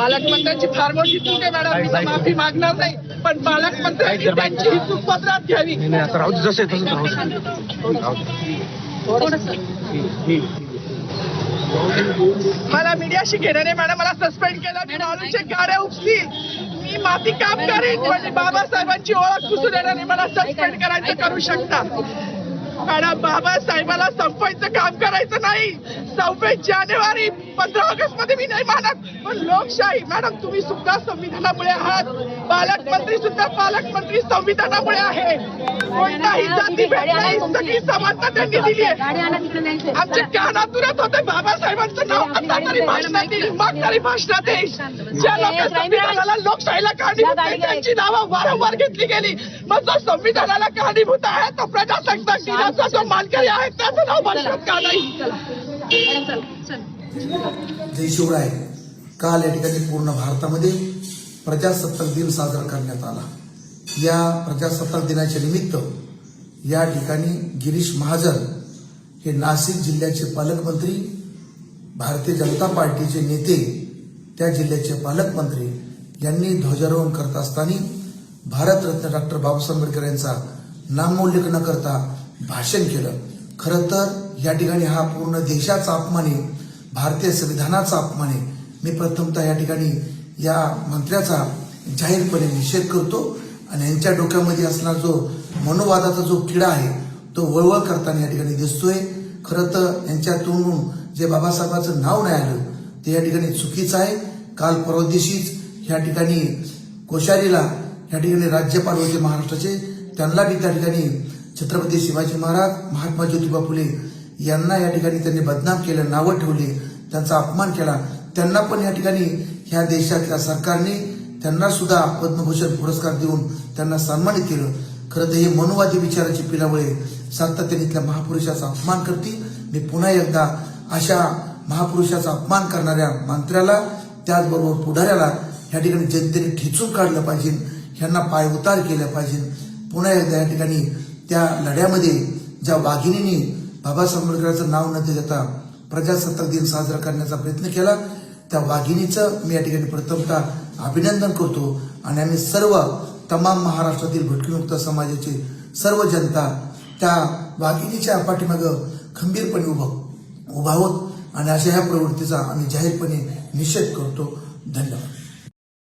पालकमंत्र्यांची फार मोठी चूक आहे मॅडम, मी माफी मागणार नाही, पण पालकमंत्र्यांनी त्यांची ही चूक पदरात घ्यावी. मला मीडियाशी घेणं नाही मॅडम, मला सस्पेंड केलं, मी माणूसच्या गाड्या उपसतील, मी माती काम करेन, म्हणजे बाबासाहेबांची ओळख पुसून येणार नाही, मला सस्पेंड करायचं करू शकता मॅडम. बाबासाहेबाला संपवायचं काम करायचं नाही. 26 जानेवारी 15 ऑगस्ट मध्ये मी नाही मानत, पण लोकशाही मॅडम तुम्ही सुद्धा संविधानामुळे आहात, पालकमंत्री सुद्धा पालकमंत्री संविधानामुळे आहे. कोणताही जातीभेद नाही, सगळी समानता त्यांनी दिली आहे. आमच्या कानातूनच होते बाबासाहेबांचं नाव आता तरी भाषणात येईल, मग तरी भाषणात येईल. ज्या लोक संविधानाला लोकशाहीला कारणीभूत आहेत, त्यांची नावं वारंवार घेतली गेली, मग जो संविधानाला कारणीभूत आहे तो प्रजासत्ताक दिनाचा जो मानकरी आहे त्याचं नाव भाषणात का नाही. जय शिवराय. काल या ठिकाणी पूर्ण भारतामध्ये प्रजासत्ताक दिन साजरा करण्यात आला. या प्रजासत्ताक दिनाच्या निमित्त या ठिकाणी गिरीश महाजन हे नाशिक जिल्ह्याचे पालकमंत्री, भारतीय जनता पार्टीचे नेते, त्या जिल्ह्याचे पालकमंत्री यांनी ध्वजारोहण करत असताना भारतरत्न डॉक्टर बाबासाहेब आंबेडकर यांचा नामोल्लेख न करता भाषण केलं. खरं तर या ठिकाणी हा पूर्ण देशाचा अपमान आहे, भारतीय संविधानाचा अपमान आहे. मी प्रथमतः या ठिकाणी या मंत्र्याचा जाहीरपणे निषेध करतो आणि यांच्या डोक्यामध्ये असणारा जो मनोवादाचा जो किडा आहे तो वळवळ करताना या ठिकाणी दिसतोय. खरं तर यांच्या तोंडून जे बाबासाहेबांचं नाव नाही आलं ते या ठिकाणी चुकीचं आहे. काल परवा दिवशीच या ठिकाणी कोश्यारीला या ठिकाणी राज्यपाल होते महाराष्ट्राचे, त्यांना बी त्या ठिकाणी छत्रपती शिवाजी महाराज, महात्मा ज्योतिबा फुले यांना या ठिकाणी त्यांनी बदनाम केलं, नावं ठेवली, त्यांचा अपमान केला. त्यांना पण या ठिकाणी ह्या देशातल्या सरकारने त्यांना सुद्धा पद्मभूषण पुरस्कार देऊन त्यांना सन्मानित केलं. खरं तर हे मनोवादी विचाराची पिलावळे सातत्याने इथल्या महापुरुषाचा अपमान करतील. मी पुन्हा एकदा अशा महापुरुषाचा अपमान करणाऱ्या मंत्र्याला, त्याचबरोबर पुढाऱ्याला या ठिकाणी जनतेने ठिचून काढलं पाहिजे, ह्यांना पाय उतार केला पाहिजे. पुन्हा एकदा या ठिकाणी त्या लढ्यामध्ये ज्या वाघिणींनी बाबासाहेब आंबेडकरांचं नाव न देता प्रजासत्ताक दिन साजरा करण्याचा प्रयत्न केला, त्या वाघिणीचं मी या ठिकाणी प्रथमतः अभिनंदन करतो. आणि आम्ही सर्व तमाम महाराष्ट्रातील भटकीमुक्त समाजाची सर्व जनता त्या वाघिणीच्या पाठीमागं खंबीरपणे उभा आहोत आणि अशा ह्या प्रवृत्तीचा आम्ही जाहीरपणे निषेध करतो. धन्यवाद.